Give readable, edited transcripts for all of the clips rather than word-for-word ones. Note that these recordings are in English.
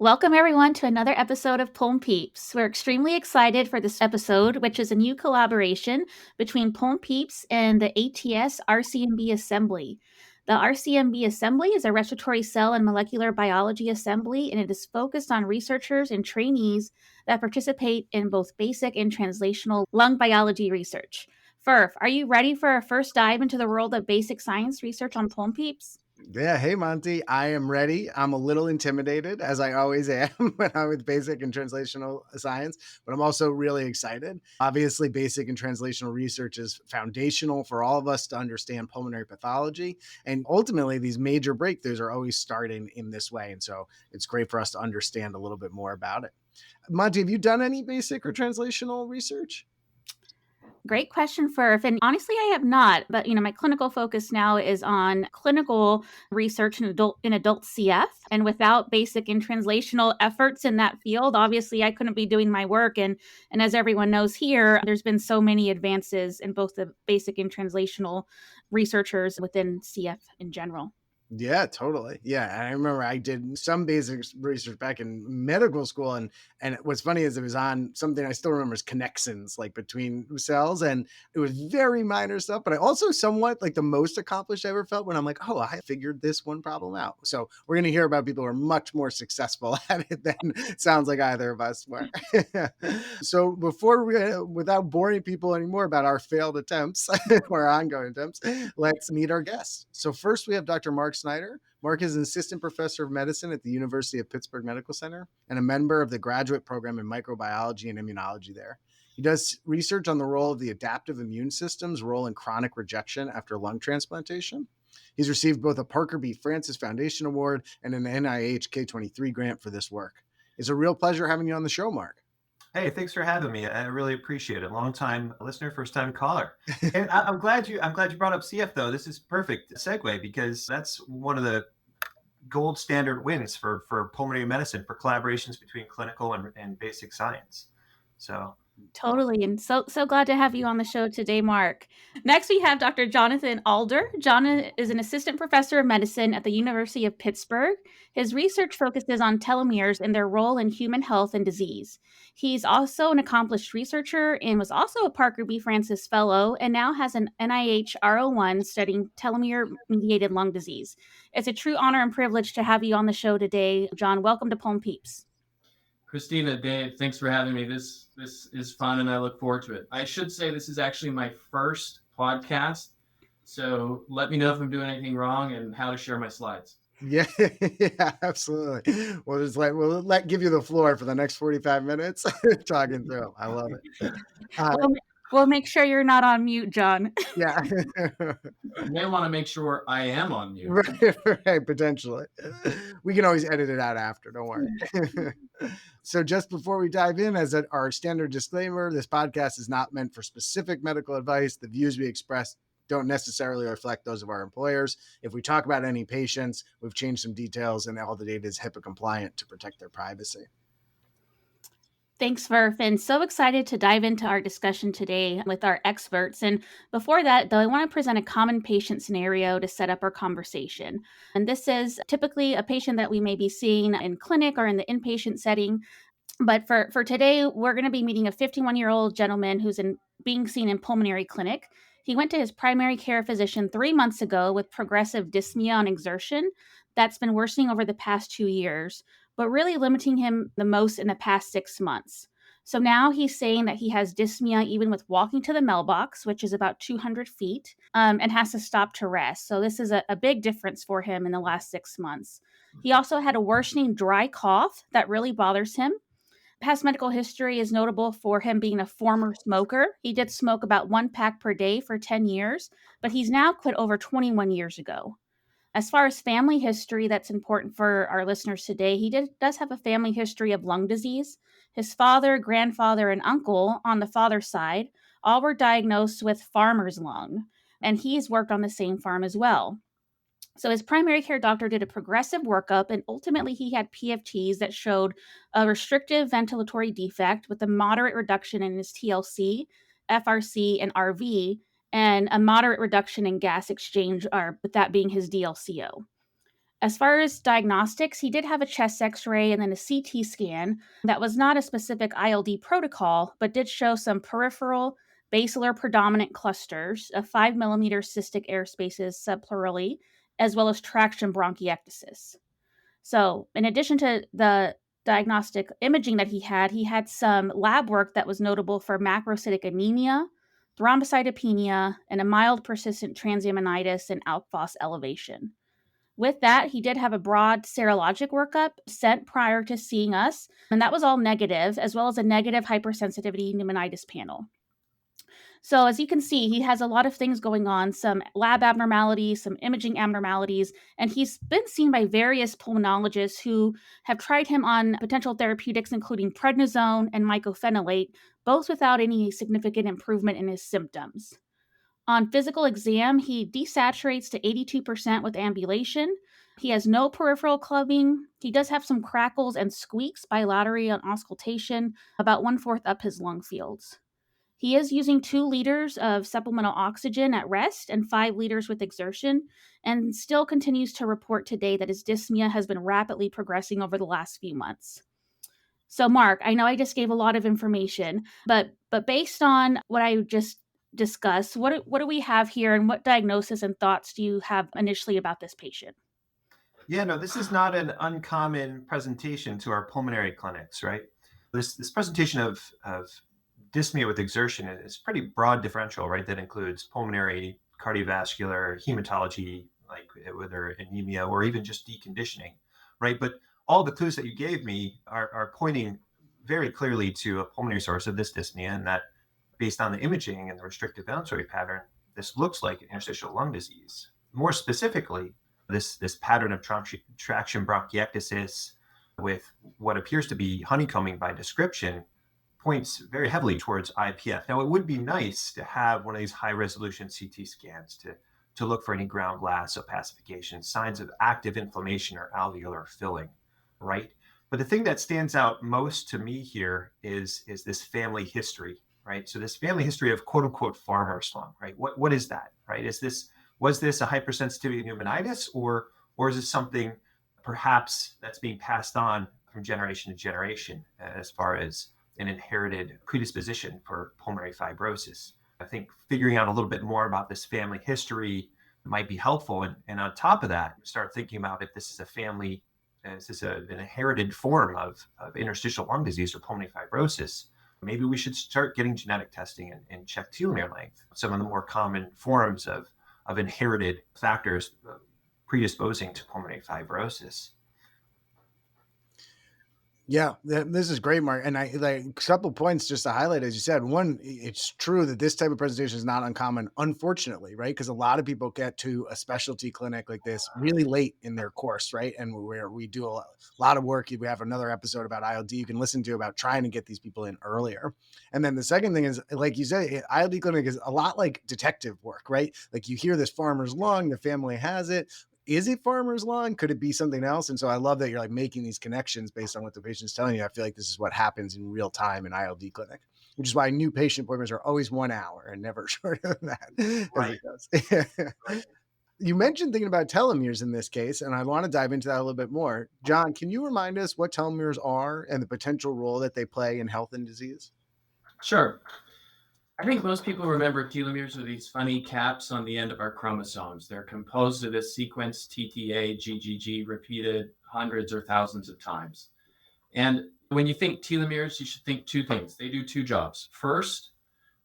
Welcome, everyone, to another episode of Pulm PEEPs. We're extremely excited for this episode, which is a new collaboration between Pulm PEEPs and the ATS RCMB assembly. The RCMB assembly is a respiratory cell and molecular biology assembly, and it is focused on researchers and trainees that participate in both basic and translational lung biology research. Furf, are you ready for our first dive into the world of basic science research on Pulm PEEPs? Yeah, hey Monty, I am ready. I'm a little intimidated, as I always am when I'm with basic and translational science, but I'm also really excited. Obviously, basic and translational research is foundational for all of us to understand pulmonary pathology. And ultimately, these major breakthroughs are always starting in this way. And so it's great for us to understand a little bit more about it. Monty, have you done any basic or translational research? Great question, Furf. And honestly, I have not. But my clinical focus now is on clinical research in adult CF. And without basic and translational efforts in that field, obviously I couldn't be doing my work. And as everyone knows here, there's been so many advances in both the basic and translational researchers within CF in general. Yeah, totally. Yeah, and I remember I did some basic research back in medical school, and what's funny is it was on something I still remember is connexins, like between cells, and it was very minor stuff. But I also somewhat like the most accomplished I ever felt when I'm like, oh, I figured this one problem out. So we're gonna hear about people who are much more successful at it than it sounds like either of us were. So before without boring people anymore about our failed attempts or ongoing attempts, let's meet our guests. So first we have Dr. Mark Snyder. Mark is an assistant professor of medicine at the University of Pittsburgh Medical Center and a member of the graduate program in microbiology and immunology there. He does research on the role of the adaptive immune system's role in chronic rejection after lung transplantation. He's received both a Parker B. Francis Foundation Award and an NIH K23 grant for this work. It's a real pleasure having you on the show, Mark. Hey, thanks for having me. I really appreciate it. Long time listener, first time caller. And I'm glad you brought up CF though. This is perfect segue because that's one of the gold standard wins for pulmonary medicine for collaborations between clinical and basic science. So Totally. And so glad to have you on the show today, Mark. Next, we have Dr. Jonathan Alder. John is an assistant professor of medicine at the University of Pittsburgh. His research focuses on telomeres and their role in human health and disease. He's also an accomplished researcher and was also a Parker B. Francis Fellow and now has an NIH RO1 studying telomere-mediated lung disease. It's a true honor and privilege to have you on the show today. John, welcome to Pulm Peeps. Christina, Dave, thanks for having me. This is fun, and I look forward to it. I should say this is actually my first podcast, so let me know if I'm doing anything wrong and how to share my slides. Yeah, yeah, absolutely. We'll give you the floor for the next 45 minutes talking through 'em. I love it. We'll, we'll make sure you're not on mute, John. Yeah. You may want to make sure I am on mute. Right, potentially. We can always edit it out after, don't worry. So just before we dive in, as our standard disclaimer, this podcast is not meant for specific medical advice. The views we express don't necessarily reflect those of our employers. If we talk about any patients, we've changed some details and all the data is HIPAA compliant to protect their privacy. Thanks, Verf, and so excited to dive into our discussion today with our experts. And before that, though, I want to present a common patient scenario to set up our conversation. And this is typically a patient that we may be seeing in clinic or in the inpatient setting. But for today, we're going to be meeting a 51-year-old gentleman who's being seen in pulmonary clinic. He went to his primary care physician 3 months ago with progressive dyspnea on exertion that's been worsening over the past 2 years, but really limiting him the most in the past 6 months. So now he's saying that he has dyspnea even with walking to the mailbox, which is about 200 feet, and has to stop to rest. So this is a big difference for him in the last 6 months. He also had a worsening dry cough that really bothers him. Past medical history is notable for him being a former smoker. He did smoke about 1 pack per day for 10 years, but he's now quit over 21 years ago. As far as family history, that's important for our listeners today. He does have a family history of lung disease. His father, grandfather, and uncle on the father's side all were diagnosed with farmer's lung, and he's worked on the same farm as well. So his primary care doctor did a progressive workup, and ultimately he had PFTs that showed a restrictive ventilatory defect with a moderate reduction in his TLC, FRC, and RV, and a moderate reduction in gas exchange, or with that being his DLCO. As far as diagnostics, he did have a chest x-ray and then a CT scan that was not a specific ILD protocol, but did show some peripheral basilar predominant clusters of 5 millimeter cystic air spaces subpleurally, as well as traction bronchiectasis. So, in addition to the diagnostic imaging that he had some lab work that was notable for macrocytic anemia, thrombocytopenia, and a mild persistent transaminitis and alk phos elevation. With that, he did have a broad serologic workup sent prior to seeing us, and that was all negative, as well as a negative hypersensitivity pneumonitis panel. So as you can see, he has a lot of things going on, some lab abnormalities, some imaging abnormalities, and he's been seen by various pulmonologists who have tried him on potential therapeutics, including prednisone and mycophenolate, both without any significant improvement in his symptoms. On physical exam, he desaturates to 82% with ambulation. He has no peripheral clubbing. He does have some crackles and squeaks bilaterally on auscultation, about 1/4 up his lung fields. He is using 2 liters of supplemental oxygen at rest and 5 liters with exertion, and still continues to report today that his dyspnea has been rapidly progressing over the last few months. So, Mark, I know I just gave a lot of information, but based on what I just discussed, what do we have here, and what diagnosis and thoughts do you have initially about this patient? Yeah, no, this is not an uncommon presentation to our pulmonary clinics, right? This presentation of dyspnea with exertion is pretty broad differential, right? That includes pulmonary, cardiovascular, hematology, like whether anemia or even just deconditioning, right? But all the clues that you gave me are pointing very clearly to a pulmonary source of this dyspnea, and that based on the imaging and the restrictive ventilatory pattern, this looks like an interstitial lung disease. More specifically, this pattern of traction bronchiectasis with what appears to be honeycombing by description points very heavily towards IPF. Now, it would be nice to have one of these high-resolution CT scans to look for any ground glass opacification, signs of active inflammation or alveolar filling, right? But the thing that stands out most to me here is this family history, right? So this family history of quote unquote farmer's lung, right? What is that, right? Was this a hypersensitivity pneumonitis, or is this something perhaps that's being passed on from generation to generation as far as an inherited predisposition for pulmonary fibrosis? I think figuring out a little bit more about this family history might be helpful. And on top of that, start thinking about if this is a family, is this an inherited form of interstitial lung disease or pulmonary fibrosis. Maybe we should start getting genetic testing and check telomere length, some of the more common forms of inherited factors predisposing to pulmonary fibrosis. Yeah, this is great, Mark. And I like a couple points just to highlight, as you said. One, it's true that this type of presentation is not uncommon, unfortunately, right? Because a lot of people get to a specialty clinic like this really late in their course, right? And where we do a lot of work. We have another episode about ILD you can listen to about trying to get these people in earlier. And then the second thing is, like you said, ILD clinic is a lot like detective work, right? Like you hear this farmer's lung, the family has it. Is it farmer's lung? Could it be something else? And so I love that you're like making these connections based on what the patient's telling you. I feel like this is what happens in real time in ILD clinic, which is why new patient appointments are always 1 hour and never shorter than that. Right. Right. You mentioned thinking about telomeres in this case, and I want to dive into that a little bit more. John, can you remind us what telomeres are and the potential role that they play in health and disease? Sure. I think most people remember telomeres are these funny caps on the end of our chromosomes. They're composed of this sequence TTA, GGG, repeated hundreds or thousands of times. And when you think telomeres, you should think 2 things. They do 2 jobs. First,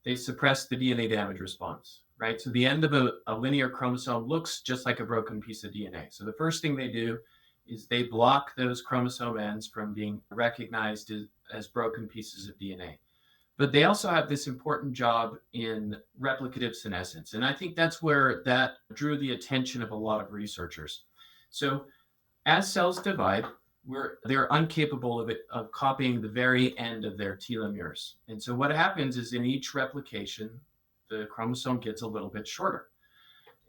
they suppress the DNA damage response, right? So the end of a linear chromosome looks just like a broken piece of DNA. So the first thing they do is they block those chromosome ends from being recognized as broken pieces of DNA. But they also have this important job in replicative senescence. And I think that's where that drew the attention of a lot of researchers. So as cells divide, they're incapable of copying the very end of their telomeres. And so what happens is in each replication, the chromosome gets a little bit shorter.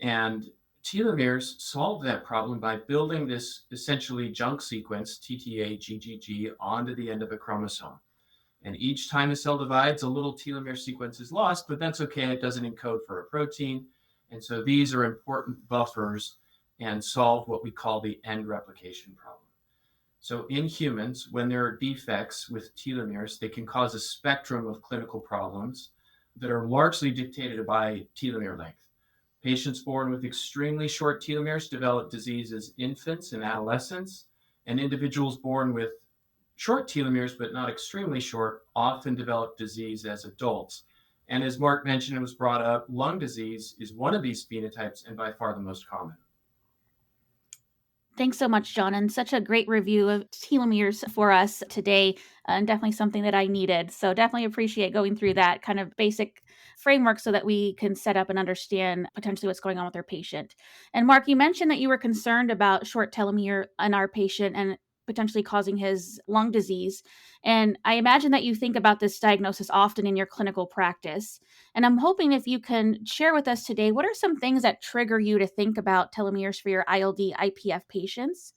And telomeres solve that problem by building this essentially junk sequence, TTA, GGG, onto the end of a chromosome. And each time a cell divides, a little telomere sequence is lost, but that's okay. It doesn't encode for a protein. And so these are important buffers and solve what we call the end replication problem. So in humans, when there are defects with telomeres, they can cause a spectrum of clinical problems that are largely dictated by telomere length. Patients born with extremely short telomeres develop disease as infants and adolescents, and individuals born with short telomeres, but not extremely short, often develop disease as adults. And as Mark mentioned, it was brought up, lung disease is one of these phenotypes and by far the most common. Thanks so much, John, and such a great review of telomeres for us today, and definitely something that I needed. So definitely appreciate going through that kind of basic framework so that we can set up and understand potentially what's going on with our patient. And Mark, you mentioned that you were concerned about short telomere in our patient and potentially causing his lung disease. And I imagine that you think about this diagnosis often in your clinical practice. And I'm hoping if you can share with us today, what are some things that trigger you to think about telomeres for your ILD IPF patients?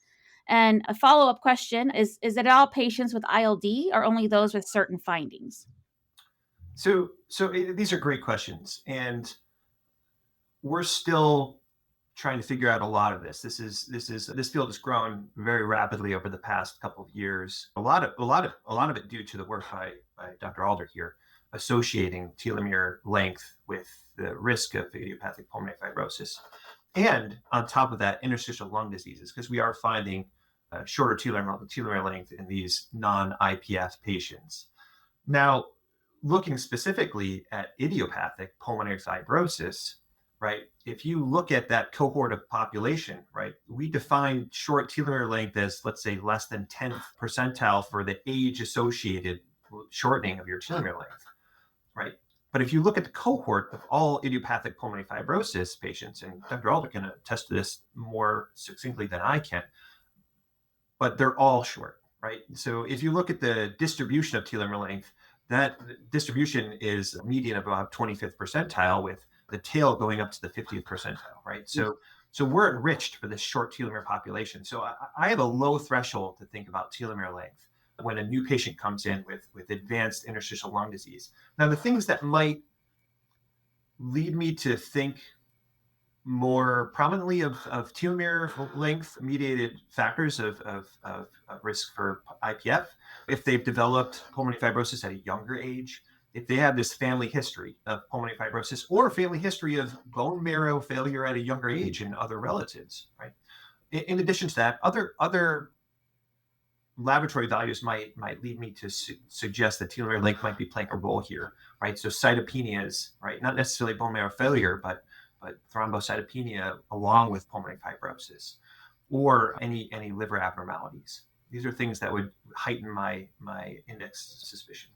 And a follow-up question is it all patients with ILD or only those with certain findings? These are great questions, and we're still trying to figure out a lot of this. This field has grown very rapidly over the past couple of years. A lot of it due to the work by Dr. Alder here, associating telomere length with the risk of idiopathic pulmonary fibrosis, and on top of that, interstitial lung diseases, because we are finding shorter telomere length in these non-IPF patients. Now, looking specifically at idiopathic pulmonary fibrosis, right? If you look at that cohort of population, right, we define short telomere length as, let's say, less than 10th percentile for the age-associated shortening of your telomere length, right? But if you look at the cohort of all idiopathic pulmonary fibrosis patients, and Dr. Alder can attest to this more succinctly than I can, but they're all short, right? So if you look at the distribution of telomere length, that distribution is a median of about 25th percentile, with the tail going up to the 50th percentile, right? So we're enriched for this short telomere population. So I have a low threshold to think about telomere length when a new patient comes in with advanced interstitial lung disease. Now, the things that might lead me to think more prominently of telomere length mediated factors of risk for IPF, if they've developed pulmonary fibrosis at a younger age, if they have this family history of pulmonary fibrosis, or a family history of bone marrow failure at a younger age in other relatives, right? In addition to that, other laboratory values might lead me to suggest that telomere length might be playing a role here, right? So cytopenias, right? Not necessarily bone marrow failure, but thrombocytopenia along with pulmonary fibrosis, or any liver abnormalities. These are things that would heighten my index suspicion.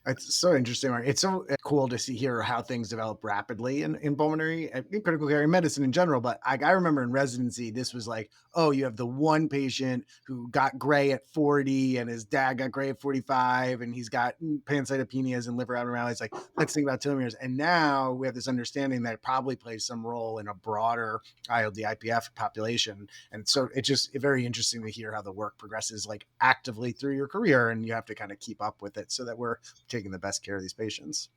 It's so interesting, Mark. It's so cool to see here how things develop rapidly in pulmonary, in critical care medicine in general. But I remember in residency, this was like, oh, you have the one patient who got gray at 40 and his dad got gray at 45 and he's got pancytopenias and liver abnormalities. Like, let's think about telomeres. And now we have this understanding that it probably plays some role in a broader ILD IPF population. And so it's just very interesting to hear how the work progresses like actively through your career, and you have to kind of keep up with it so that we're taking the best care of these patients.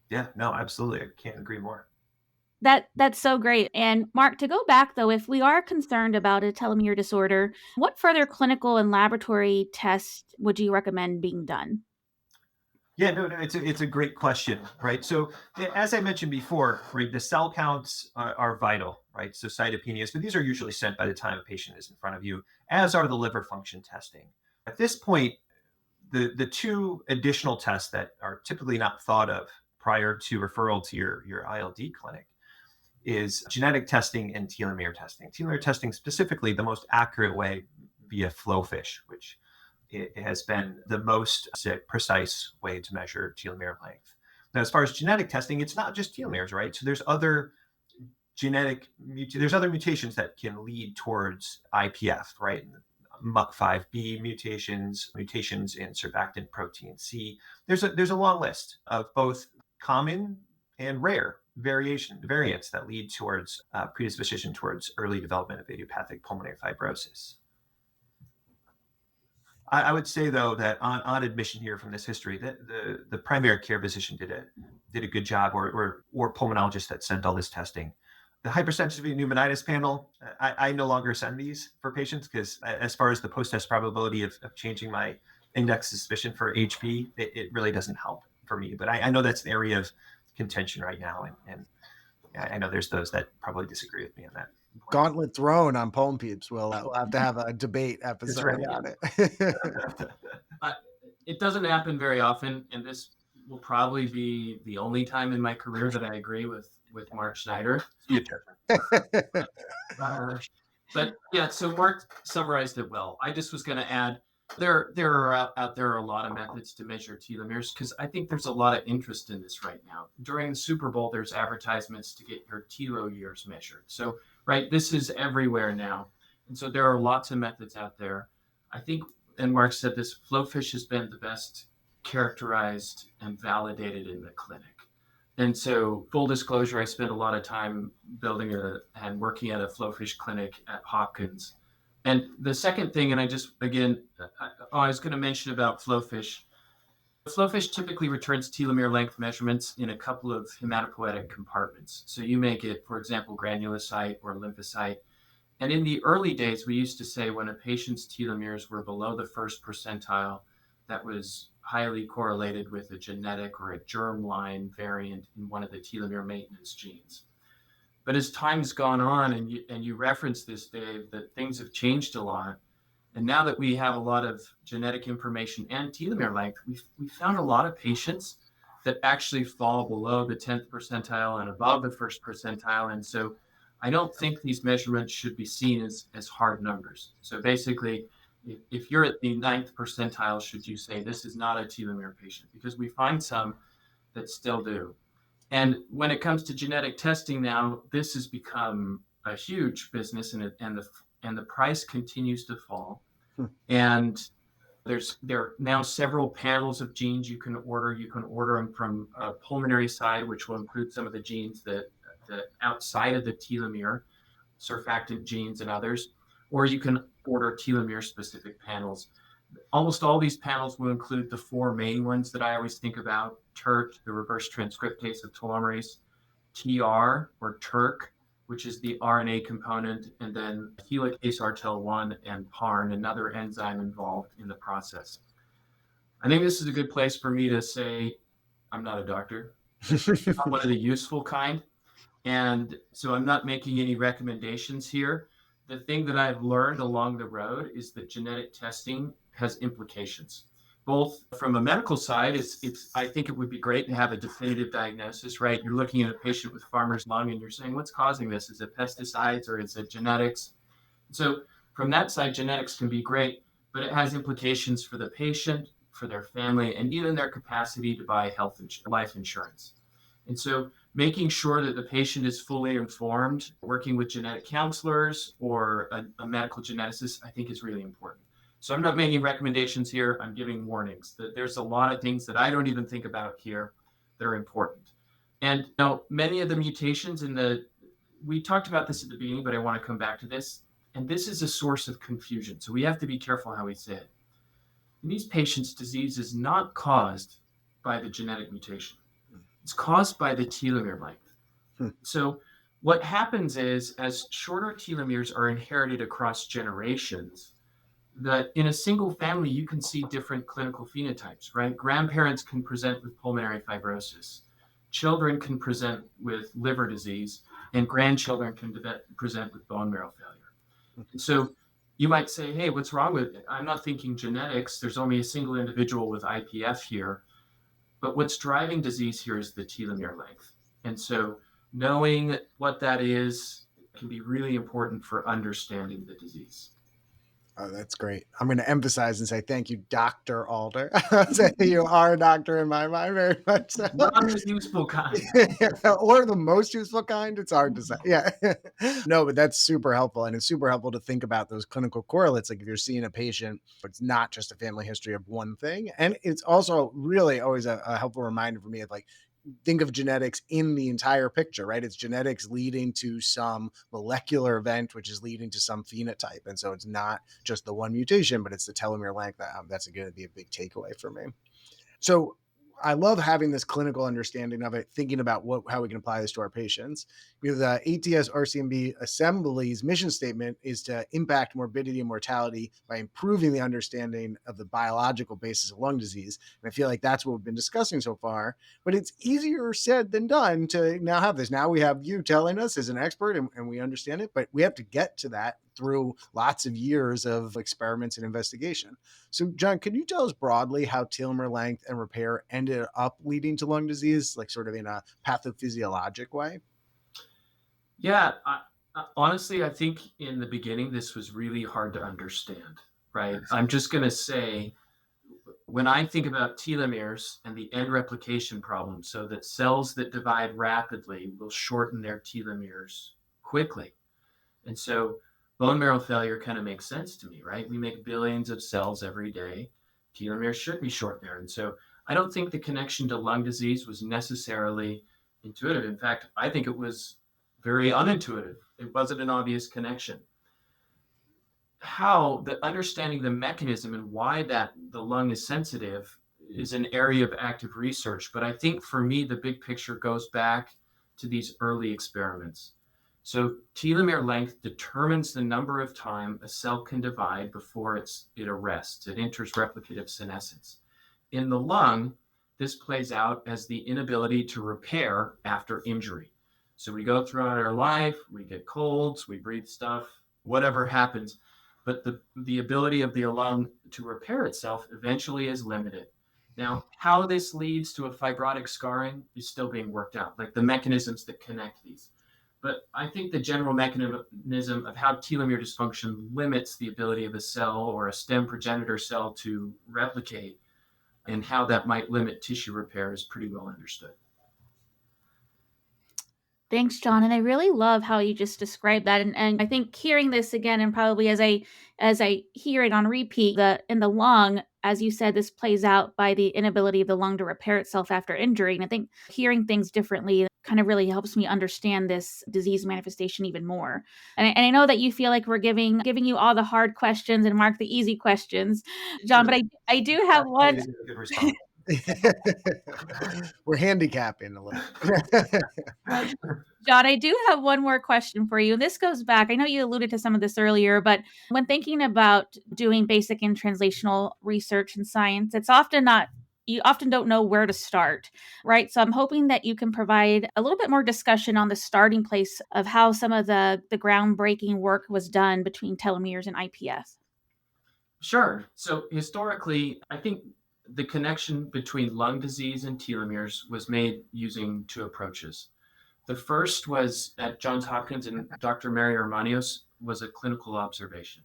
Yeah, no, absolutely. I can't agree more. That's so great. And Mark, to go back though, if we are concerned about a telomere disorder, what further clinical and laboratory tests would you recommend being done? Yeah, no, it's a great question, right? So as I mentioned before, right, the cell counts are vital, right? So cytopenias, but these are usually sent by the time a patient is in front of you, as are the liver function testing. At this point, the two additional tests that are typically not thought of prior to referral to your ILD clinic is genetic testing and telomere testing. Telomere testing specifically, the most accurate way via flowfish, which it has been the most precise way to measure telomere length. Now, as far as genetic testing, it's not just telomeres, right? So there's other mutations that can lead towards IPF, right? MUC5B mutations in surfactant protein C. There's a long list of both common and rare variants that lead towards predisposition towards early development of idiopathic pulmonary fibrosis. I would say, though, that on admission here from this history, that the primary care physician did a good job, or pulmonologist that sent all this testing. the hypersensitivity pneumonitis panel, I no longer send these for patients because as far as the post-test probability of changing my index suspicion for HP, it really doesn't help for me. But I know that's an area of contention right now. And I know there's those that probably disagree with me on that point. Gauntlet thrown on Pulm PEEPs. We'll have to have a debate That's episode right. on it. It doesn't happen very often, and this will probably be the only time in my career that I agree with Mark Snyder. But yeah, so Mark summarized it well. I just was going to add there are out there are a lot of methods to measure telomeres because I think there's a lot of interest in this right now. During the Super Bowl, there's advertisements to get your telo years measured. So right, this is everywhere now, and so there are lots of methods out there. I think, and Mark said this, flowfish has been the best characterized and validated in the clinic. And so, full disclosure, I spent a lot of time building and working at a flowfish clinic at Hopkins. And the second thing, and I was going to mention about flowfish. Flowfish typically returns telomere length measurements in a couple of hematopoietic compartments. So you may get, for example, granulocyte or lymphocyte. And in the early days, we used to say when a patient's telomeres were below the first percentile, that was highly correlated with a genetic or a germline variant in one of the telomere maintenance genes. But as time's gone on, and you referenced this, Dave, that things have changed a lot. And now that we have a lot of genetic information and telomere length, we found a lot of patients that actually fall below the 10th percentile and above the first percentile. And so I don't think these measurements should be seen as hard numbers. So basically, if you're at the 9th percentile, should you say this is not a telomere patient? Because we find some that still do. And when it comes to genetic testing now, this has become a huge business, and the price continues to fall. And there are now several panels of genes you can order. You can order them from a pulmonary side, which will include some of the genes that outside of the telomere, surfactant genes and others, or you can order telomere-specific panels. Almost all these panels will include the four main ones that I always think about: TERT, the reverse transcriptase of telomerase, TR or TERK, which is the RNA component, and then helicase RTL1 and PARN, another enzyme involved in the process. I think this is a good place for me to say I'm not a doctor. I'm one of the useful kind. And so I'm not making any recommendations here. The thing that I've learned along the road is that genetic testing has implications. Both from a medical side, I think it would be great to have a definitive diagnosis, right? You're looking at a patient with farmer's lung and you're saying, what's causing this? Is it pesticides or is it genetics? So from that side, genetics can be great, but it has implications for the patient, for their family, and even their capacity to buy life insurance. And so making sure that the patient is fully informed, working with genetic counselors or a medical geneticist, I think is really important. So I'm not making recommendations here. I'm giving warnings that there's a lot of things that I don't even think about here that are important. And now many of the mutations we talked about this at the beginning, but I want to come back to this. And this is a source of confusion. So we have to be careful how we say it. In these patients, disease is not caused by the genetic mutation. It's caused by the telomere length. So what happens is, as shorter telomeres are inherited across generations, that in a single family, you can see different clinical phenotypes, right? Grandparents can present with pulmonary fibrosis. Children can present with liver disease, and grandchildren can present with bone marrow failure. And so you might say, hey, what's wrong with it? I'm not thinking genetics. There's only a single individual with IPF here. But what's driving disease here is the telomere length. And so knowing what that is can be really important for understanding the disease. Oh, that's great. I'm going to emphasize and say thank you, Dr. Alder. You are a doctor in my mind, very much so. Not the useful kind. Or the most useful kind. It's hard to say. Yeah. No, but that's super helpful. And it's super helpful to think about those clinical correlates. Like if you're seeing a patient, it's not just a family history of one thing. And it's also really always a helpful reminder for me of like, think of genetics in the entire picture, right? It's genetics leading to some molecular event, which is leading to some phenotype. And so it's not just the one mutation, but it's the telomere length. That's going to be a big takeaway for me. So I love having this clinical understanding of it, thinking about how we can apply this to our patients. Because the ATS RCMB Assembly's mission statement is to impact morbidity and mortality by improving the understanding of the biological basis of lung disease. And I feel like that's what we've been discussing so far. But it's easier said than done to now have this. Now we have you telling us as an expert, and we understand it, but we have to get to that through lots of years of experiments and investigation. So, John, can you tell us broadly how telomere length and repair ended up leading to lung disease, like sort of in a pathophysiologic way? Yeah, honestly, I think in the beginning, this was really hard to understand, right? I'm just going to say, when I think about telomeres and the end replication problem, so that cells that divide rapidly will shorten their telomeres quickly. And so bone marrow failure kind of makes sense to me, right? We make billions of cells every day. Telomeres should be short there. And so I don't think the connection to lung disease was necessarily intuitive. In fact, I think it was very unintuitive. It wasn't an obvious connection. How the understanding the mechanism and why that the lung is sensitive is an area of active research. But I think for me, the big picture goes back to these early experiments. So telomere length determines the number of time a cell can divide before it arrests. It enters replicative senescence. In the lung, this plays out as the inability to repair after injury. So we go throughout our life, we get colds, we breathe stuff, whatever happens, but the ability of the lung to repair itself eventually is limited. Now, how this leads to a fibrotic scarring is still being worked out, like the mechanisms that connect these. But I think the general mechanism of how telomere dysfunction limits the ability of a cell or a stem progenitor cell to replicate and how that might limit tissue repair is pretty well understood. Thanks, John. And I really love how you just described that. And I think hearing this again, and probably as I hear it on repeat, in the lung, as you said, this plays out by the inability of the lung to repair itself after injury. And I think hearing things differently kind of really helps me understand this disease manifestation even more. And I know that you feel like we're giving you all the hard questions and Mark the easy questions, John. But I do have one. Good response. We're handicapping a little. John, I do have one more question for you. This goes back, I know you alluded to some of this earlier, but when thinking about doing basic and translational research in science, you often don't know where to start, right? So I'm hoping that you can provide a little bit more discussion on the starting place of how some of the groundbreaking work was done between telomeres and IPF. Sure. So historically, I think the connection between lung disease and telomeres was made using two approaches. The first was at Johns Hopkins, and Dr. Mary Armanios was a clinical observation,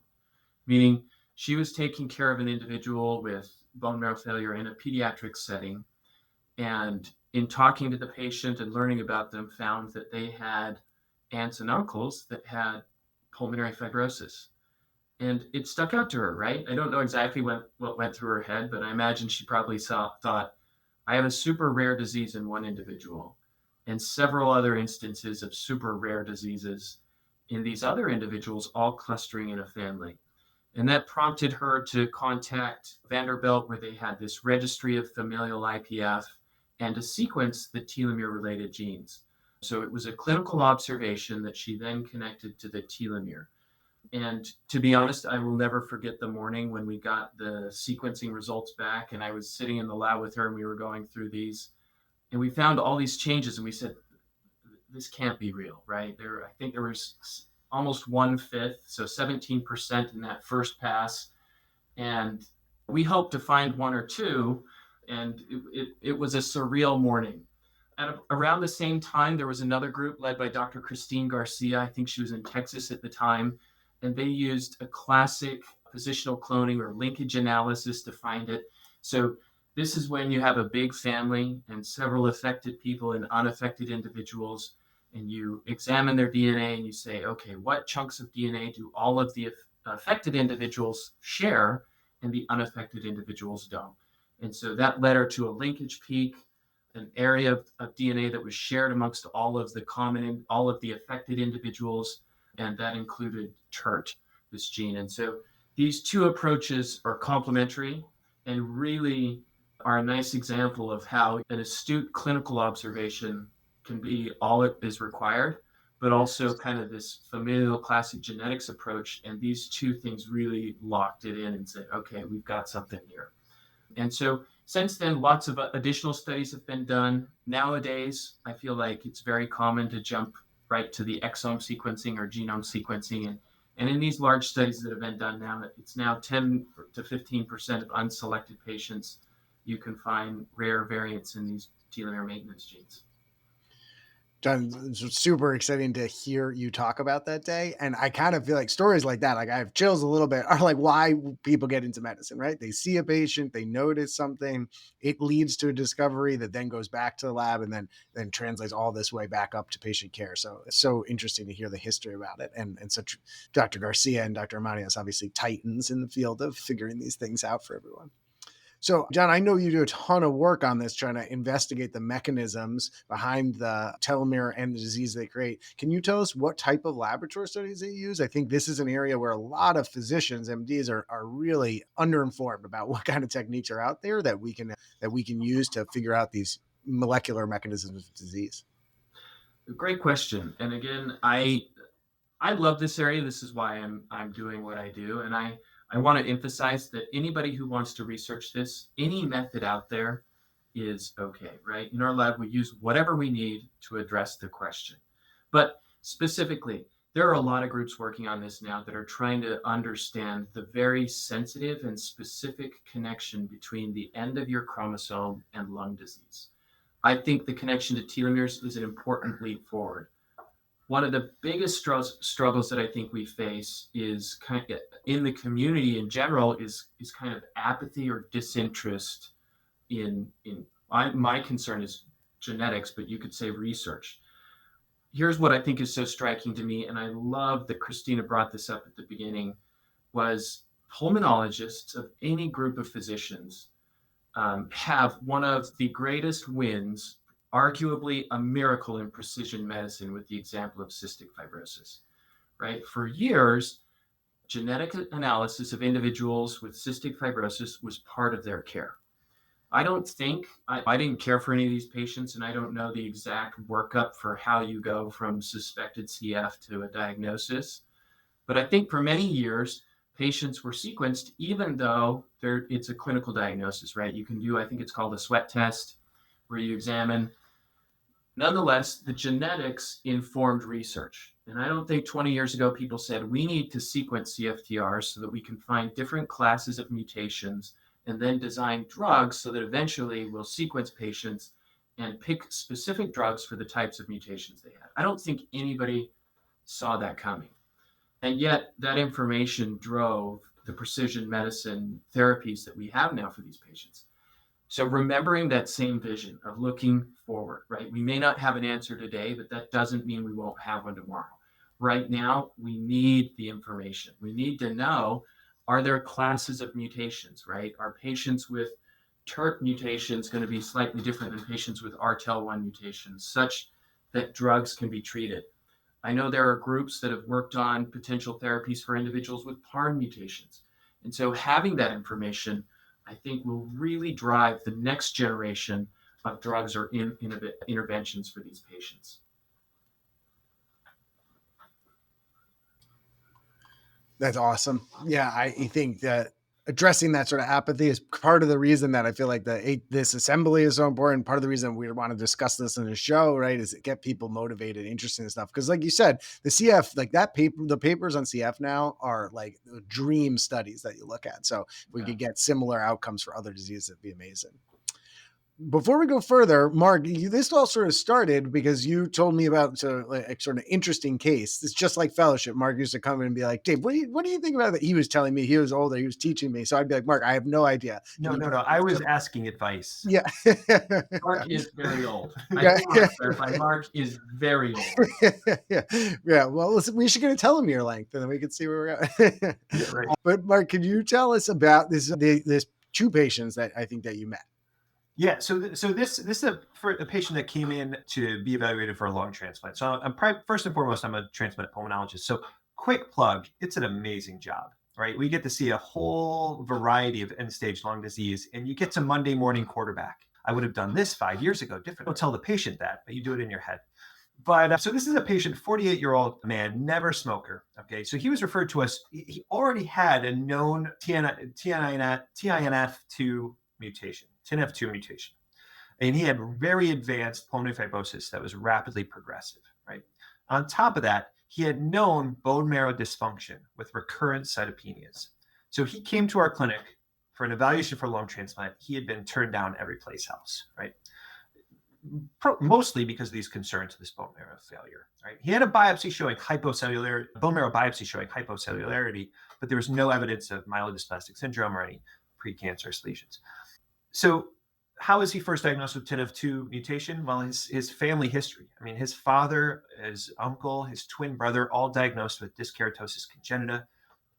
meaning she was taking care of an individual with bone marrow failure in a pediatric setting, and in talking to the patient and learning about them, found that they had aunts and uncles that had pulmonary fibrosis. And it stuck out to her, right? I don't know exactly what went through her head, but I imagine she probably thought, I have a super rare disease in one individual and several other instances of super rare diseases in these other individuals, all clustering in a family. And that prompted her to contact Vanderbilt, where they had this registry of familial IPF and to sequence the telomere-related genes. So it was a clinical observation that she then connected to the telomere. And to be honest, I will never forget the morning when we got the sequencing results back, and I was sitting in the lab with her and we were going through these, and we found all these changes, and we said, this can't be real, right? I think there was almost 1/5, so 17% in that first pass. And we hoped to find one or two, and it was a surreal morning. Around the same time, there was another group led by Dr. Christine Garcia. I think she was in Texas at the time, and they used a classic positional cloning or linkage analysis to find it. So this is when you have a big family and several affected people and unaffected individuals, and you examine their DNA and you say, okay, what chunks of DNA do all of the affected individuals share and the unaffected individuals don't? And so that led her to a linkage peak, an area of DNA that was shared amongst all of the affected individuals, and that included TERT, this gene. And so these two approaches are complementary and really are a nice example of how an astute clinical observation can be all it is required, but also kind of this familial classic genetics approach. And these two things really locked it in and said, okay, we've got something here. And so since then, lots of additional studies have been done. Nowadays, I feel like it's very common to jump right to the exome sequencing or genome sequencing. And in these large studies that have been done now, it's now 10 to 15% of unselected patients, you can find rare variants in these telomere maintenance genes. John, it's super exciting to hear you talk about that day. And I kind of feel like stories like that, like I have chills a little bit, are like why people get into medicine, right? They see a patient, they notice something, it leads to a discovery that then goes back to the lab and then translates all this way back up to patient care. So it's so interesting to hear the history about it. And such Dr. Garcia and Dr. Amanias, obviously titans in the field of figuring these things out for everyone. So, John, I know you do a ton of work on this, trying to investigate the mechanisms behind the telomere and the disease they create. Can you tell us what type of laboratory studies they use? I think this is an area where a lot of physicians, MDs, are really underinformed about what kind of techniques are out there that we can use to figure out these molecular mechanisms of disease. Great question. And again, I love this area. This is why I'm doing what I do. And I want to emphasize that anybody who wants to research this, any method out there is okay, right? In our lab, we use whatever we need to address the question. But specifically, there are a lot of groups working on this now that are trying to understand the very sensitive and specific connection between the end of your chromosome and lung disease. I think the connection to telomeres is an important leap forward. One of the biggest struggles that I think we face is kind of in the community in general is kind of apathy or disinterest in my concern is genetics, but you could say research. Here's what I think is so striking to me, and I love that Christina brought this up at the beginning, was pulmonologists of any group of physicians have one of the greatest wins, arguably a miracle in precision medicine, with the example of cystic fibrosis, right? For years, genetic analysis of individuals with cystic fibrosis was part of their care. I didn't care for any of these patients, and I don't know the exact workup for how you go from suspected CF to a diagnosis. But I think for many years, patients were sequenced, even though it's a clinical diagnosis, right? You can do, I think it's called a sweat test, where you examine. Nonetheless, the genetics informed research. And I don't think 20 years ago, people said, we need to sequence CFTRs so that we can find different classes of mutations and then design drugs so that eventually we'll sequence patients and pick specific drugs for the types of mutations they had. I don't think anybody saw that coming. And yet that information drove the precision medicine therapies that we have now for these patients. So remembering that same vision of looking forward, right? We may not have an answer today, but that doesn't mean we won't have one tomorrow. Right now, we need the information. We need to know, are there classes of mutations, right? Are patients with TERT mutations going to be slightly different than patients with RTEL1 mutations, such that drugs can be treated? I know there are groups that have worked on potential therapies for individuals with PARM mutations. And so having that information, I think, will really drive the next generation of drugs or interventions for these patients. That's awesome. Yeah, I think that addressing that sort of apathy is part of the reason that I feel like this assembly is so important. Part of the reason we want to discuss this in the show, right, is to get people motivated, interested in stuff. Because, like you said, the CF, like that paper, the papers on CF now are like dream studies that you look at. So if we could get similar outcomes for other diseases, it'd be amazing. Before we go further, Mark, this all sort of started because you told me about a sort of interesting case. It's just like fellowship. Mark used to come in and be like, Dave, what do you think about that? He was telling me, he was older, he was teaching me. So I'd be like, Mark, I have no idea. No. I was asking advice. Yeah. Mark is very old. Yeah. I want to clarify, Mark is very old. Yeah. Well, listen, we should get a telomere length and then we can see where we're at. Yeah, right. But Mark, can you tell us about this two patients that I think that you met? Yeah, so this is for a patient that came in to be evaluated for a lung transplant. So first and foremost, I'm a transplant pulmonologist. So quick plug, it's an amazing job, right? We get to see a whole variety of end-stage lung disease, and you get to Monday morning quarterback. I would have done this 5 years ago different. Don't tell the patient that, but you do it in your head. But so this is a patient, 48-year-old man, never smoker. Okay, so he was referred to us. He already had a known TNF2 mutation, and he had very advanced pulmonary fibrosis that was rapidly progressive. Right. On top of that, he had known bone marrow dysfunction with recurrent cytopenias. So he came to our clinic for an evaluation for lung transplant. He had been turned down every place else. Right. Mostly because of these concerns of this bone marrow failure, right? He had a biopsy showing bone marrow biopsy showing hypocellularity, but there was no evidence of myelodysplastic syndrome or any precancerous lesions. So how is he first diagnosed with TNF2 mutation? Well, his family history. I mean, his father, his uncle, his twin brother, all diagnosed with dyskeratosis congenita.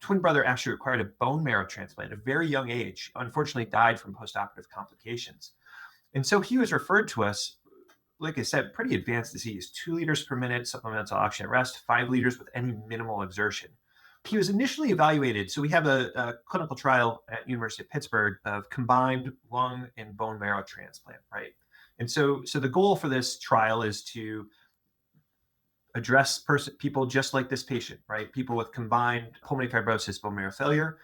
Twin brother actually required a bone marrow transplant at a very young age, unfortunately died from postoperative complications. And so he was referred to us, like I said, pretty advanced disease, 2 liters per minute, supplemental oxygen at rest, 5 liters with any minimal exertion. He was initially evaluated. So we have a clinical trial at University of Pittsburgh of combined lung and bone marrow transplant, right? And so the goal for this trial is to address people just like this patient, right? People with combined pulmonary fibrosis, bone marrow failure,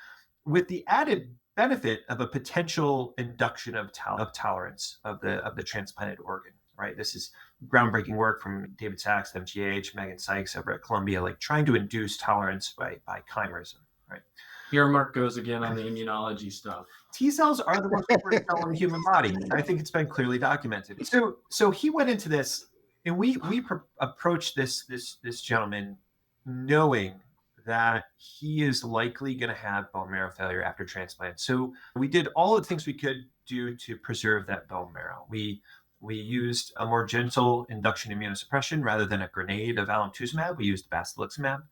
with the added benefit of a potential induction of tolerance of the transplanted organ, right? This is groundbreaking work from David Sachs, MGH, Megan Sykes over at Columbia, like trying to induce tolerance by chimerism, right? Here Mark goes again on the immunology stuff. T cells are the most important cell in the human body. I think it's been clearly documented. So he went into this, and we approached this gentleman knowing that he is likely going to have bone marrow failure after transplant. So we did all the things we could do to preserve that bone marrow. We used a more gentle induction immunosuppression rather than a grenade of alemtuzumab. We used basiliximab,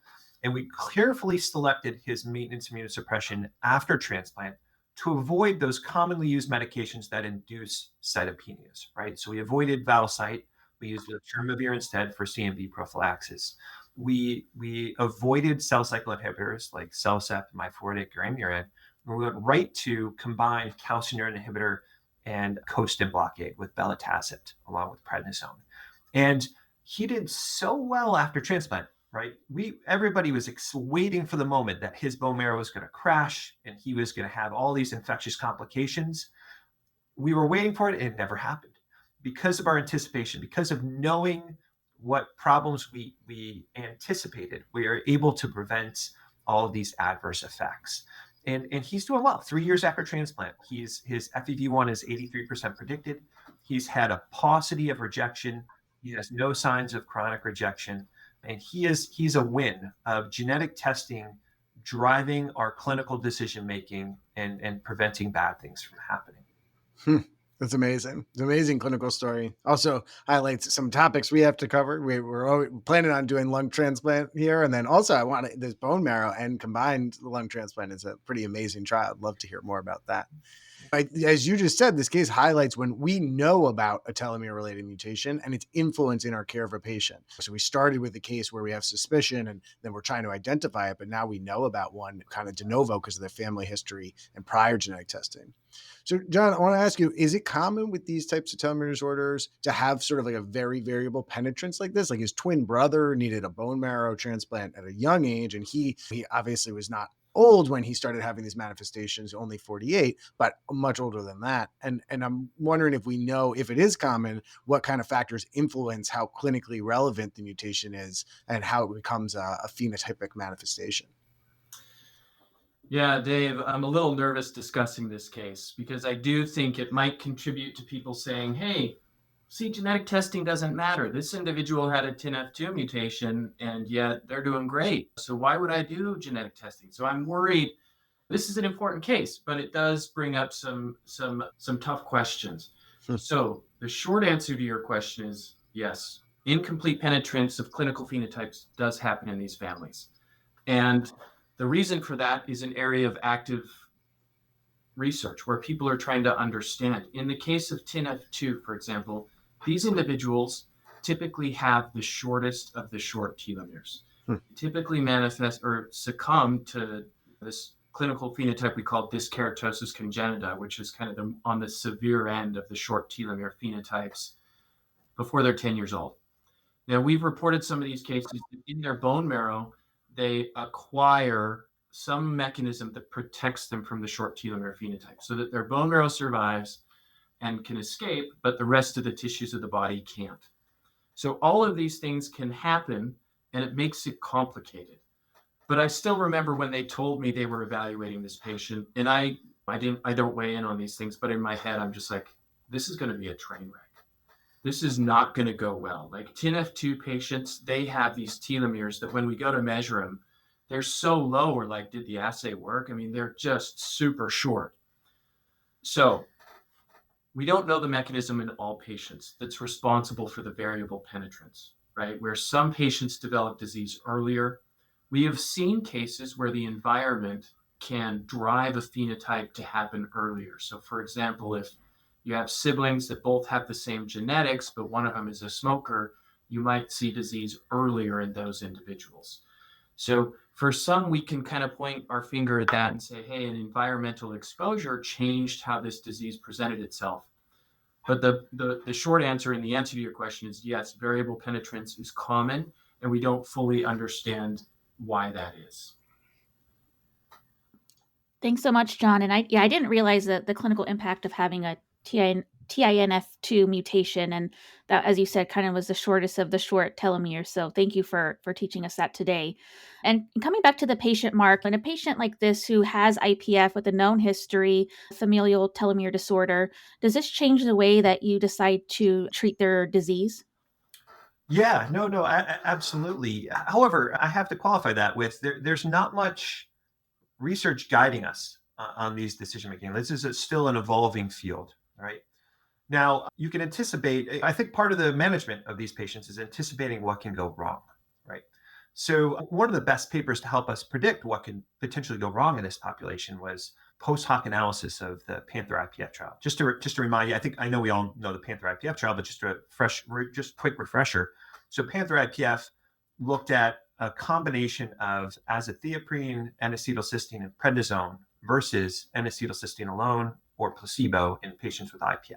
and we carefully selected his maintenance immunosuppression after transplant to avoid those commonly used medications that induce cytopenias, right? So we avoided Valsite. We used letermovir instead for CMV prophylaxis. We avoided cell cycle inhibitors like Cellcept, Myfortic, or Imuran. We went right to combined calcineurin inhibitor and co-stim blockade with belatacept along with prednisone. And he did so well after transplant, right? Everybody was waiting for the moment that his bone marrow was going to crash and he was going to have all these infectious complications. We were waiting for it, and it never happened because of our anticipation, because of knowing what problems we anticipated. We are able to prevent all of these adverse effects. And he's doing well. 3 years after transplant, his FEV1 is 83% predicted. He's had a paucity of rejection. He has no signs of chronic rejection. And he's a win of genetic testing driving our clinical decision-making and preventing bad things from happening. That's amazing. It's an amazing clinical story. Also highlights some topics we have to cover. We're always planning on doing lung transplant here. And then also I want this bone marrow and combined lung transplant is a pretty amazing trial. I'd love to hear more about that. As you just said, this case highlights when we know about a telomere-related mutation and its influence in our care of a patient. So we started with a case where we have suspicion and then we're trying to identify it, but now we know about one kind of de novo because of their family history and prior genetic testing. So John, I want to ask you, is it common with these types of telomere disorders to have sort of like a very variable penetrance like this? Like his twin brother needed a bone marrow transplant at a young age, and he obviously was not old when he started having these manifestations, only 48, but much older than that. And I'm wondering if we know, if it is common, what kind of factors influence how clinically relevant the mutation is and how it becomes a phenotypic manifestation. Yeah, Dave, I'm a little nervous discussing this case because I do think it might contribute to people saying, hey, see, genetic testing doesn't matter. This individual had a TNF2 mutation and yet they're doing great. So why would I do genetic testing? So I'm worried. This is an important case, but it does bring up some tough questions. So the short answer to your question is yes, incomplete penetrance of clinical phenotypes does happen in these families. And the reason for that is an area of active research where people are trying to understand. In the case of TNF2, for example, these individuals typically have the shortest of the short telomeres. Typically manifest or succumb to this clinical phenotype we call dyskeratosis congenita, which is kind of on the severe end of the short telomere phenotypes before they're 10 years old. Now, we've reported some of these cases in their bone marrow, they acquire some mechanism that protects them from the short telomere phenotype so that their bone marrow survives and can escape, but the rest of the tissues of the body can't. So all of these things can happen, and it makes it complicated. But I still remember when they told me they were evaluating this patient, and I don't weigh in on these things, but in my head, I'm just like, this is going to be a train wreck. This is not going to go well. Like TNF2 patients, they have these telomeres that when we go to measure them, they're so low. We're like, did the assay work? I mean, they're just super short. So we don't know the mechanism in all patients that's responsible for the variable penetrance, right? Where some patients develop disease earlier. We have seen cases where the environment can drive a phenotype to happen earlier. So for example, if you have siblings that both have the same genetics, but one of them is a smoker, you might see disease earlier in those individuals. So for some, we can kind of point our finger at that and say, hey, an environmental exposure changed how this disease presented itself. But the short answer and the answer to your question is yes, variable penetrance is common, and we don't fully understand why that is. Thanks so much, John. And I didn't realize that the clinical impact of having a TINF2 mutation, and that, as you said, kind of was the shortest of the short telomeres. So thank you for teaching us that today. And coming back to the patient, Mark, in a patient like this who has IPF with a known history, familial telomere disorder, does this change the way that you decide to treat their disease? Yeah, no, absolutely. However, I have to qualify that with there's not much research guiding us on these decision making. This is still an evolving field, right? Now, you can anticipate, I think part of the management of these patients is anticipating what can go wrong, right? So one of the best papers to help us predict what can potentially go wrong in this population was post hoc analysis of the Panther IPF trial. Just to remind you, I know we all know the Panther IPF trial, but just quick refresher. So Panther IPF looked at a combination of azathioprine, N-acetylcysteine, and prednisone versus N-acetylcysteine alone or placebo in patients with IPF.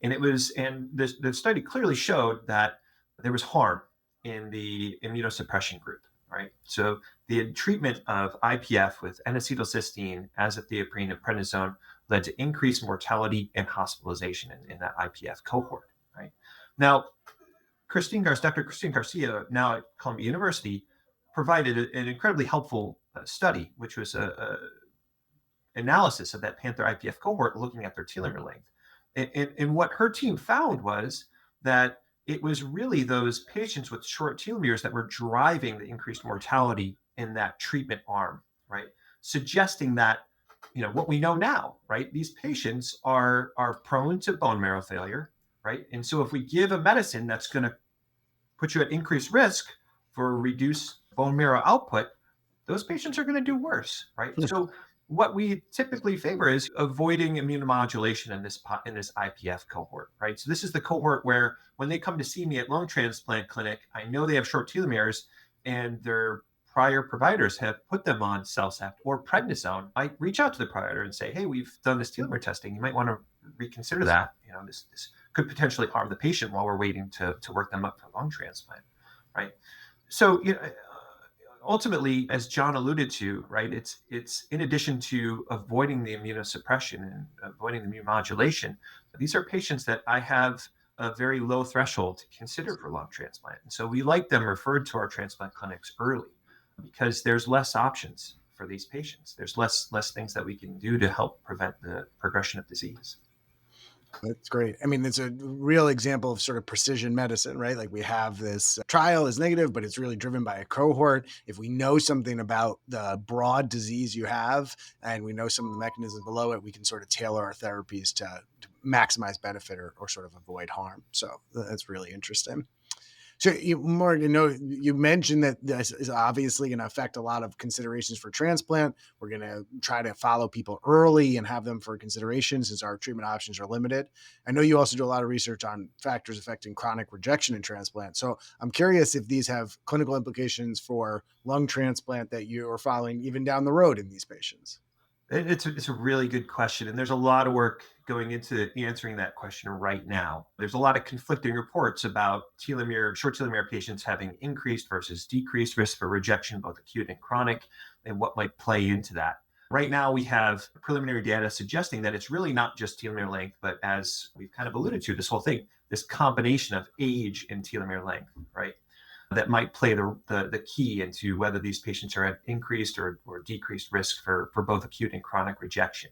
And the study clearly showed that there was harm in the immunosuppression group, right? So the treatment of IPF with N-acetylcysteine, azathioprine, and prednisone led to increased mortality and hospitalization in that IPF cohort, right? Now, Dr. Christine Garcia, now at Columbia University, provided an incredibly helpful study, which was a analysis of that Panther IPF cohort looking at their telomere length. And what her team found was that it was really those patients with short telomeres that were driving the increased mortality in that treatment arm, right? Suggesting that, what we know now, right? These patients are prone to bone marrow failure, right? And so if we give a medicine that's going to put you at increased risk for reduced bone marrow output, those patients are going to do worse, right? So what we typically favor is avoiding immunomodulation in this IPF cohort, right? So this is the cohort where when they come to see me at lung transplant clinic, I know they have short telomeres and their prior providers have put them on Cellcept or prednisone. I reach out to the provider and say, hey, we've done this telomere testing. You might want to reconsider that. This could potentially harm the patient while we're waiting to work them up for lung transplant, right? So, ultimately, as John alluded to, right, it's in addition to avoiding the immunosuppression and avoiding the immune modulation, these are patients that I have a very low threshold to consider for lung transplant. And so we like them referred to our transplant clinics early because there's less options for these patients. There's less things that we can do to help prevent the progression of disease. That's great. I mean, it's a real example of sort of precision medicine, right? Like we have this trial is negative, but it's really driven by a cohort. If we know something about the broad disease you have, and we know some of the mechanisms below it, we can sort of tailor our therapies to maximize benefit or sort of avoid harm. So that's really interesting. So, Mark, you mentioned that this is obviously going to affect a lot of considerations for transplant. We're going to try to follow people early and have them for consideration since our treatment options are limited. I know you also do a lot of research on factors affecting chronic rejection in transplant. So I'm curious if these have clinical implications for lung transplant that you are following even down the road in these patients. It's a really good question. And there's a lot of work going into answering that question right now. There's a lot of conflicting reports about short telomere patients having increased versus decreased risk for rejection, both acute and chronic, and what might play into that. Right now, we have preliminary data suggesting that it's really not just telomere length, but as we've kind of alluded to, this whole thing, this combination of age and telomere length, right? That might play the key into whether these patients are at increased or decreased risk for both acute and chronic rejection.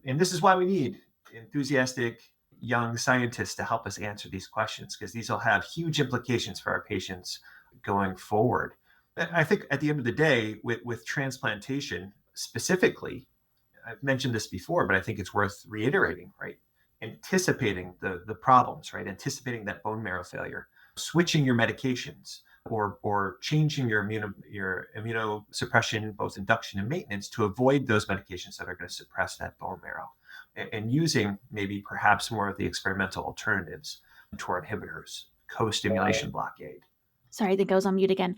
And this is why we need enthusiastic young scientists to help us answer these questions, because these will have huge implications for our patients going forward. I think at the end of the day, with transplantation specifically, I've mentioned this before, but I think it's worth reiterating, right? Anticipating the problems, right? Anticipating that bone marrow failure, switching your medications, or changing your immunosuppression, both induction and maintenance, to avoid those medications that are going to suppress that bone marrow, and using maybe perhaps more of the experimental alternatives, mTOR inhibitors, co-stimulation blockade. Sorry, I think I was on mute again.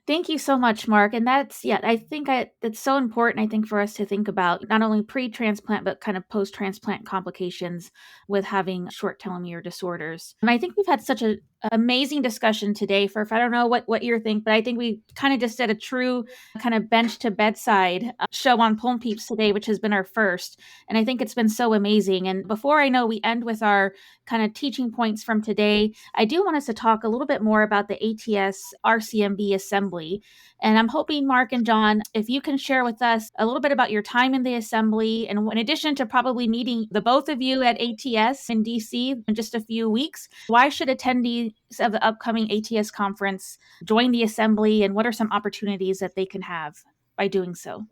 Thank you so much, Mark. And that's, I think it's so important, I think, for us to think about not only pre-transplant, but kind of post-transplant complications with having short telomere disorders. And I think we've had such an amazing discussion today. I don't know what you think, but I think we kind of just did a true kind of bench to bedside show on Pulm PEEPs today, which has been our first. And I think it's been so amazing. And before I know we end with our kind of teaching points from today, I do want us to talk a little bit more about the ATS RCMB assembly. And I'm hoping, Mark and John, if you can share with us a little bit about your time in the assembly, and in addition to probably meeting the both of you at ATS in DC in just a few weeks, why should attendees of the upcoming ATS conference join the assembly, and what are some opportunities that they can have by doing so?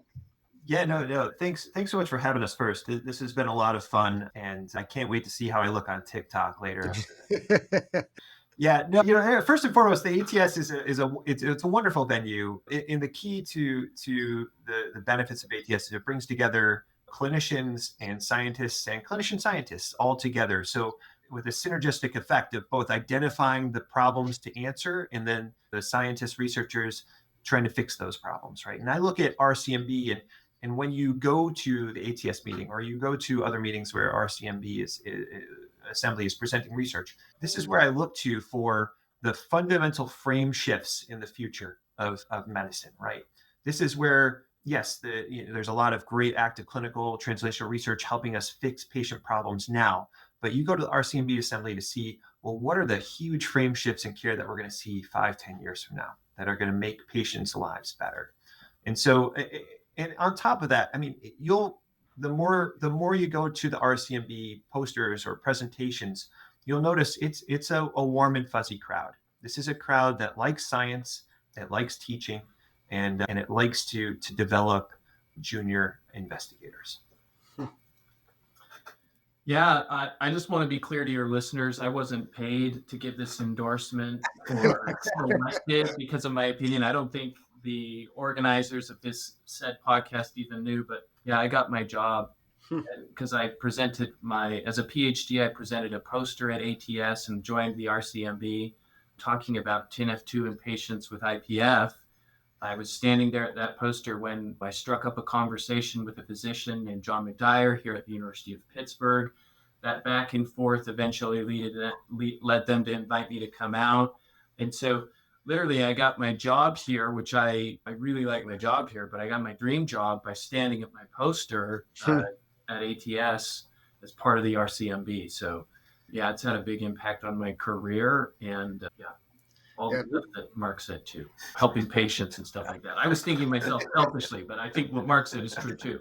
Yeah, no. Thanks so much for having us first. This has been a lot of fun, and I can't wait to see how I look on TikTok later. Yeah, no, first and foremost, the ATS is a wonderful venue. And the key to the benefits of ATS is it brings together clinicians and scientists and clinician scientists all together. So with a synergistic effect of both identifying the problems to answer, and then the scientists, researchers trying to fix those problems, right? And I look at RCMB, and when you go to the ATS meeting, or you go to other meetings where RCMB assembly is presenting research, this is where I look to for the fundamental frame shifts in the future of medicine, right? This is where, yes, there's a lot of great active clinical translational research helping us fix patient problems now. But you go to the RCMB assembly to see, well, what are the huge frame shifts in care that we're going to see 5-10 years from now that are going to make patients' lives better? And so, and on top of that, I mean, the more you go to the RCMB posters or presentations, you'll notice it's a warm and fuzzy crowd. This is a crowd that likes science, that likes teaching, and it likes to develop junior investigators. Yeah, I just want to be clear to your listeners. I wasn't paid to give this endorsement or selected because of my opinion. I don't think the organizers of this said podcast even knew, but yeah, I got my job because I presented as a PhD, I presented a poster at ATS and joined the RCMB talking about TNF2 in patients with IPF. I was standing there at that poster when I struck up a conversation with a physician named John McDyer here at the University of Pittsburgh. That back and forth eventually led them to invite me to come out. And so literally I got my job here, which I really like my job here, but I got my dream job by standing at my poster at ATS as part of the RCMB. So yeah, it's had a big impact on my career, and all the stuff that Mark said too, helping patients and stuff like that. I was thinking myself selfishly, but I think what Mark said is true too.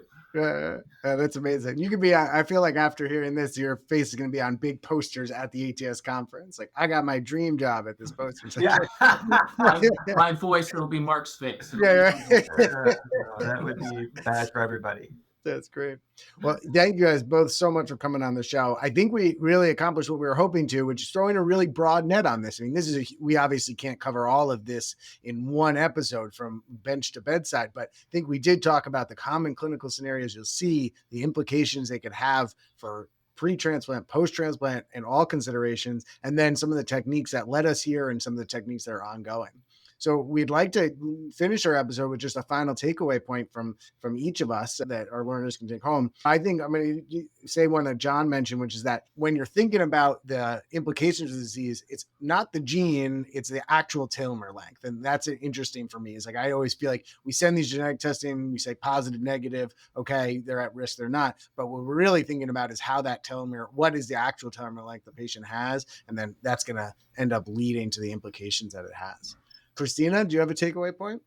That's amazing. You could be, I feel like after hearing this, your face is going to be on big posters at the ATS conference. Like, I got my dream job at this poster. Yeah. my voice will be Mark's face. Yeah. That would be bad for everybody. That's great. Well, thank you guys both so much for coming on the show. I think we really accomplished what we were hoping to, which is throwing a really broad net on this. I mean, we obviously can't cover all of this in one episode from bench to bedside, but I think we did talk about the common clinical scenarios you'll see, the implications they could have for pre-transplant, post-transplant, and all considerations, and then some of the techniques that led us here and some of the techniques that are ongoing. So we'd like to finish our episode with just a final takeaway point from each of us that our learners can take home. I think I'm going to say one that John mentioned, which is that when you're thinking about the implications of the disease, it's not the gene, it's the actual telomere length. And that's interesting for me. It's like, I always feel like we send these genetic testing, we say positive, negative, okay, they're at risk, they're not. But what we're really thinking about is how that telomere, what is the actual telomere length the patient has? And then that's going to end up leading to the implications that it has. Christina, do you have a takeaway point?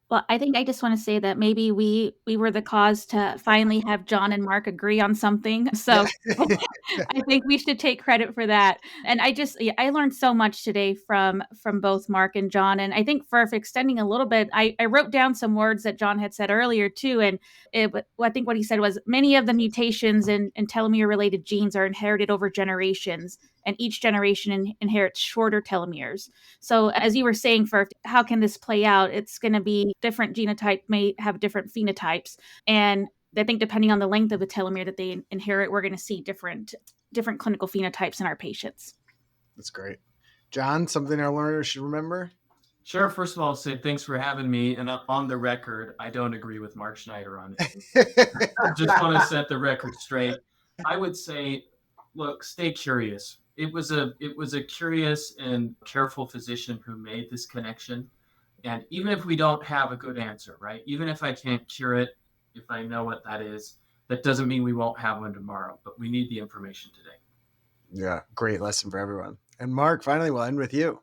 Well, I think I just want to say that maybe we were the cause to finally have John and Mark agree on something. So I think we should take credit for that. And I learned so much today from both Mark and John. And I think for extending a little bit, I wrote down some words that John had said earlier too. And I think what he said was many of the mutations in telomere related genes are inherited over generations, and each generation inherits shorter telomeres. So as you were saying, for how can this play out? It's going to be different genotype may have different phenotypes. And I think depending on the length of the telomere that they inherit, we're going to see different clinical phenotypes in our patients. That's great. John, something our learners should remember? Sure. First of all, I'll say thanks for having me. And on the record, I don't agree with Mark Snyder on it. I just want to set the record straight. I would say, look, stay curious. It was a curious and careful physician who made this connection. And even if we don't have a good answer, right? Even if I can't cure it, if I know what that is, that doesn't mean we won't have one tomorrow, but we need the information today. Yeah, great lesson for everyone. And Mark, finally, we'll end with you.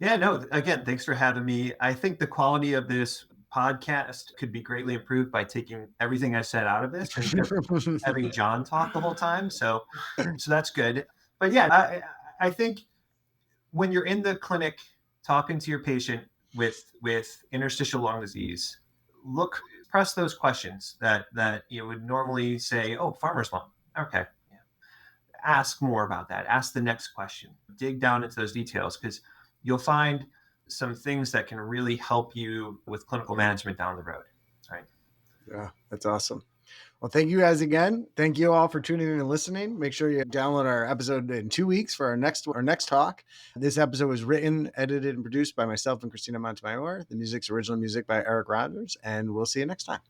Yeah, no, again, thanks for having me. I think the quality of this podcast could be greatly improved by taking everything I said out of this and having John talk the whole time. So that's good. But yeah, I think when you're in the clinic talking to your patient with interstitial lung disease, press those questions that you would normally say, oh, farmer's lung. Okay. Yeah. Ask more about that. Ask the next question. Dig down into those details, because you'll find some things that can really help you with clinical management down the road. Right. Yeah, that's awesome. Well, thank you guys again. Thank you all for tuning in and listening. Make sure you download our episode in 2 weeks for our next talk. This episode was written, edited, and produced by myself and Christina Montemayor. The original music by Eric Rogers, and we'll see you next time.